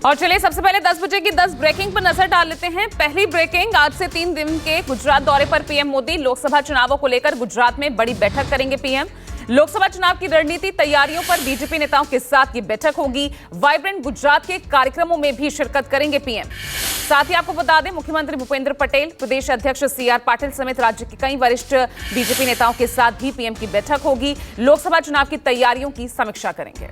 और चलिए सबसे पहले 10 बजे की 10 ब्रेकिंग पर नजर डाल लेते हैं। पहली ब्रेकिंग, आज से 3 दिन के गुजरात दौरे पर पीएम मोदी। लोकसभा चुनावों को लेकर गुजरात में बड़ी बैठक करेंगे पीएम। लोकसभा चुनाव की रणनीति तैयारियों पर बीजेपी नेताओं के साथ ये बैठक होगी। वाइब्रेंट गुजरात के कार्यक्रमों में भी शिरकत करेंगे पीएम। साथ ही आपको बता दें, मुख्यमंत्री भूपेंद्र पटेल, प्रदेश अध्यक्ष सीआर पाटिल समेत राज्य के कई वरिष्ठ बीजेपी नेताओं के साथ भी पीएम की बैठक होगी। लोकसभा चुनाव की तैयारियों की समीक्षा करेंगे।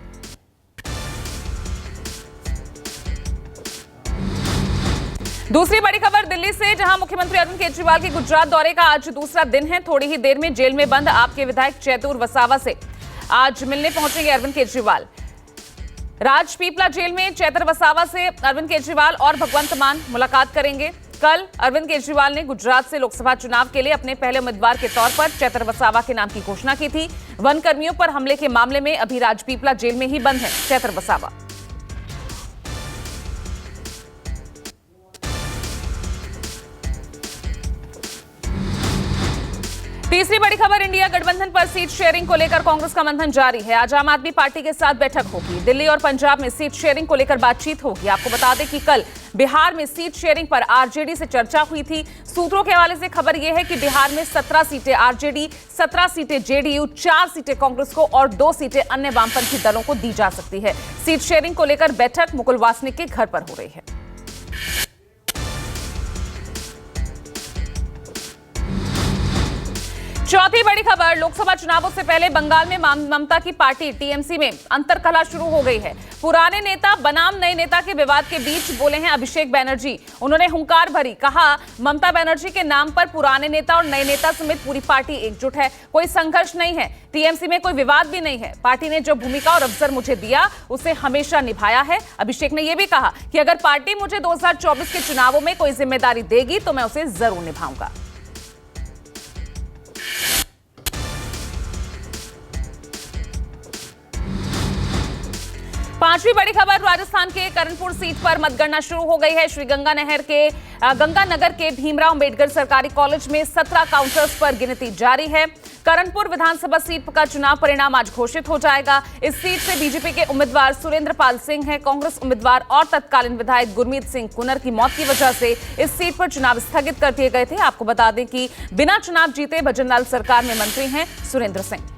दूसरी बड़ी खबर दिल्ली से, जहां मुख्यमंत्री अरविंद केजरीवाल के गुजरात दौरे का आज दूसरा दिन है। थोड़ी ही देर में जेल में बंद आप के विधायक चैतुर वसावा से आज मिलने पहुंचेंगे अरविंद केजरीवाल। राजपीपला जेल में चैतुर वसावा से अरविंद केजरीवाल और भगवंत मान मुलाकात करेंगे। कल अरविंद केजरीवाल ने गुजरात से लोकसभा चुनाव के लिए अपने पहले उम्मीदवार के तौर पर चैतुर वसावा के नाम की घोषणा की थी। वन कर्मियों पर हमले के मामले में अभी राजपीपला जेल में ही बंद है चैतुर वसावा। तीसरी बड़ी खबर, इंडिया गठबंधन पर सीट शेयरिंग को लेकर कांग्रेस का मंथन जारी है। आज आम आदमी पार्टी के साथ बैठक होगी। दिल्ली और पंजाब में सीट शेयरिंग को लेकर बातचीत होगी। आपको बता दें कि कल बिहार में सीट शेयरिंग पर आरजेडी से चर्चा हुई थी। सूत्रों के हवाले से खबर यह है कि बिहार में 17 सीटें आरजेडी, 17 सीटें जेडीयू, 4 सीटें कांग्रेस को और 2 सीटें अन्य वामपंथी दलों को दी जा सकती है। सीट शेयरिंग को लेकर बैठक मुकुल वासनिक के घर पर हो रही है। चौथी बड़ी खबर, लोकसभा चुनावों से पहले बंगाल में ममता की पार्टी टीएमसी में अंतरकलह शुरू हो गई है। पुराने नेता बनाम नए नेता के विवाद के बीच बोले हैं अभिषेक बैनर्जी। उन्होंने हुंकार भरी कहा, ममता बनर्जी के नाम पर पुराने नेता और नए नेता समेत पूरी पार्टी एकजुट है। कोई संघर्ष नहीं है, टीएमसी में कोई विवाद भी नहीं है। पार्टी ने जो भूमिका और अवसर मुझे दिया उसे हमेशा निभाया है। अभिषेक ने यह भी कहा कि अगर पार्टी मुझे 2024 के चुनावों में कोई जिम्मेदारी देगी तो मैं उसे जरूर निभाऊंगा। पांचवी बड़ी खबर, राजस्थान के करणपुर सीट पर मतगणना शुरू हो गई है। श्री गंगानगर के भीमराव अंबेडकर सरकारी कॉलेज में 17 काउंटर्स पर गिनती जारी है। करणपुर विधानसभा सीट का चुनाव परिणाम आज घोषित हो जाएगा। इस सीट से बीजेपी के उम्मीदवार सुरेंद्र पाल सिंह हैं। कांग्रेस उम्मीदवार और तत्कालीन विधायक गुरमीत सिंह कुनर की मौत की वजह से इस सीट पर चुनाव स्थगित कर दिए गए थे। आपको बता दें कि बिना चुनाव जीते भजनलाल सरकार में मंत्री हैं सुरेंद्र सिंह।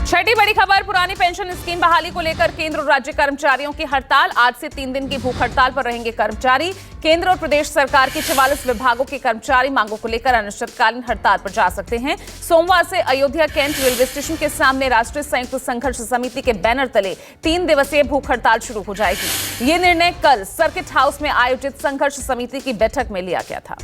छठी बड़ी खबर, पुरानी पेंशन स्कीम बहाली को लेकर केंद्र और राज्य कर्मचारियों की हड़ताल। आज से 3 दिन की भूख हड़ताल पर रहेंगे कर्मचारी। केंद्र और प्रदेश सरकार के 44 विभागों के कर्मचारी मांगों को लेकर अनिश्चितकालीन हड़ताल पर जा सकते हैं। सोमवार से अयोध्या कैंट रेलवे स्टेशन के सामने राष्ट्रीय संयुक्त संघर्ष समिति के बैनर तले 3 दिवसीय भूख हड़ताल शुरू हो जाएगी। ये निर्णय कल सर्किट हाउस में आयोजित संघर्ष समिति की बैठक में लिया गया था।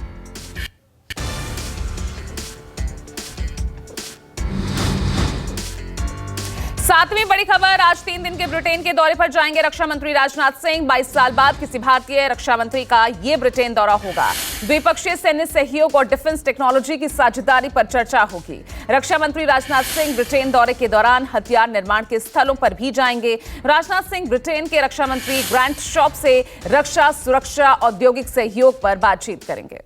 सातवीं बड़ी खबर, आज 3 दिन के ब्रिटेन के दौरे पर जाएंगे रक्षा मंत्री राजनाथ सिंह। 22 साल बाद किसी भारतीय रक्षा मंत्री का यह ब्रिटेन दौरा होगा। द्विपक्षीय सैन्य सहयोग और डिफेंस टेक्नोलॉजी की साझेदारी पर चर्चा होगी। रक्षा मंत्री राजनाथ सिंह ब्रिटेन दौरे के दौरान हथियार निर्माण के स्थलों पर भी जाएंगे। राजनाथ सिंह ब्रिटेन के रक्षा मंत्री ग्रांट शॉप से रक्षा, सुरक्षा, औद्योगिक सहयोग पर बातचीत करेंगे।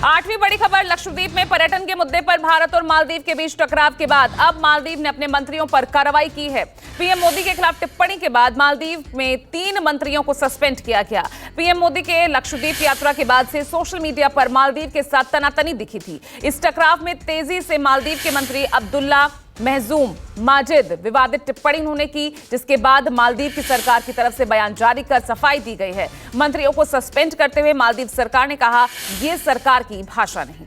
आठवीं बड़ी खबर, लक्षद्वीप में पर्यटन के मुद्दे पर भारत और मालदीव के बीच टकराव के बाद अब मालदीव ने अपने मंत्रियों पर कार्रवाई की है। पीएम मोदी के खिलाफ टिप्पणी के बाद मालदीव में 3 मंत्रियों को सस्पेंड किया गया। पीएम मोदी के लक्षद्वीप यात्रा के बाद से सोशल मीडिया पर मालदीव के साथ तनातनी दिखी थी। इस टकराव में तेजी से मालदीव के मंत्री अब्दुल्ला महजूम माजिद विवादित टिप्पणी उन्होंने की, जिसके बाद मालदीव की सरकार की तरफ से बयान जारी कर सफाई दी गई है। मंत्रियों को सस्पेंड करते हुए मालदीव सरकार ने कहा, यह सरकार की भाषा नहीं।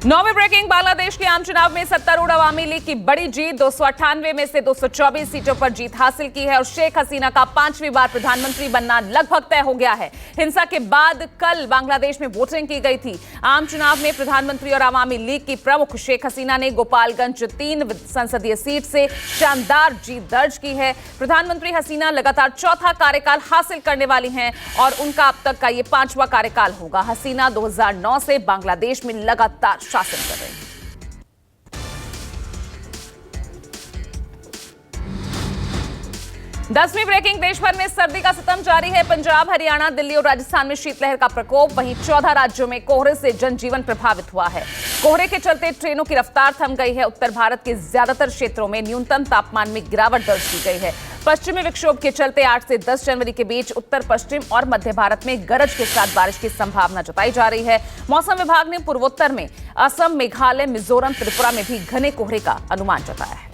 9वीं ब्रेकिंग, बांग्लादेश के आम चुनाव में सत्तारूढ़ अवामी लीग की बड़ी जीत, 298 में से 224 सीटों पर जीत हासिल की है और शेख हसीना का 5वीं बार प्रधानमंत्री बनना लगभग तय हो गया है। हिंसा के बाद कल बांग्लादेश में वोटिंग की गई थी। आम चुनाव में प्रधानमंत्री और अवामी लीग की प्रमुख शेख हसीना ने गोपालगंज 3 संसदीय सीट से शानदार जीत दर्ज की है। प्रधानमंत्री हसीना लगातार चौथा कार्यकाल हासिल करने वाली हैं और उनका अब तक का ये 5वां कार्यकाल होगा। हसीना 2009 से बांग्लादेश में लगातार शासन कर रहे हैं। 10वीं ब्रेकिंग, देश भर में सर्दी का सितम जारी है। पंजाब, हरियाणा, दिल्ली और राजस्थान में शीतलहर का प्रकोप। वहीं 14 राज्यों में कोहरे से जनजीवन प्रभावित हुआ है। कोहरे के चलते ट्रेनों की रफ्तार थम गई है। उत्तर भारत के ज्यादातर क्षेत्रों में न्यूनतम तापमान में गिरावट दर्ज की गई है। पश्चिमी विक्षोभ के चलते 8 से 10 जनवरी के बीच उत्तर पश्चिम और मध्य भारत में गरज के साथ बारिश की संभावना जताई जा रही है। मौसम विभाग ने पूर्वोत्तर में असम, मेघालय, मिजोरम, त्रिपुरा में भी घने कोहरे का अनुमान जताया है।